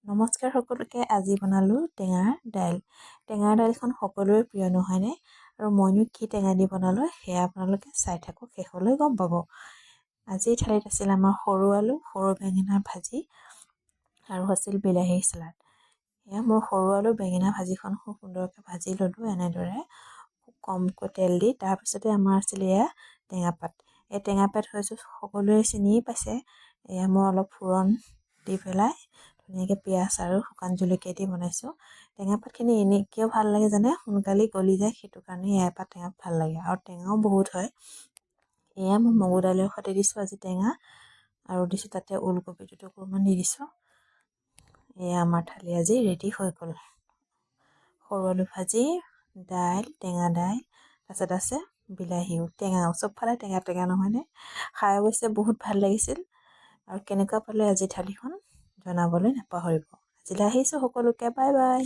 নমস্কাৰ সকলোকে। আজি বনালোঁ টেঙাৰ দাইল। টেঙাৰ দাইলখন সকলোৰে প্ৰিয় নহয়নে? আৰু মইনো কি টেঙা দি বনালোঁ সেয়া আপোনালোকে চাই থাকক, শেষলৈ গম পাব। আজিৰ থালিত আছিল আমাৰ সৰু আলু, সৰু বেঙেনাৰ ভাজি আৰু আছিল বিলাহীৰ চালাড। এয়া মই সৰু আলু বেঙেনা ভাজিখন খুব সুন্দৰকৈ ভাজি ল'লোঁ এনেদৰে খুব কমকৈ তেল দি। তাৰপিছতে আমাৰ আছিলে এয়া টেঙাপাত। এই টেঙাপাত হয়তো সকলোৱে চিনিয়ে পাইছে। এয়া মই অলপ ফোৰণ দি পেলাই ধুনীয়াকৈ পিঁয়াজ আৰু শুকান জলকীয়া দি বনাইছোঁ। টেঙাপাতখিনি এনেই কিয় ভাল লাগে জানে? সোনকালে গলি যায়, সেইটো কাৰণে এয়াপাত টেঙা ভাল লাগে আৰু টেঙাও বহুত হয়। এয়া মই মগু দাইলৰ সৈতে দিছোঁ আজি টেঙা, আৰু দিছোঁ তাতে ওলকবি দুটুকুৰমান দি দিছোঁ। এয়া আমাৰ থালি আজি ৰেডি হৈ গ'ল। সৰু আলু ভাজি, দাইল, টেঙা দাইল, তাৰপিছত আছে বিলাহীও, টেঙাও, চবফালে টেঙা টেঙা নহয়নে? খাই অৱশ্যে বহুত ভাল লাগিছিল। আৰু কেনেকুৱা পালে আজি থালিখন জনাবলৈ নাপাহৰিব। আজিলৈ আহিছোঁ সকলোকে, বাই বাই।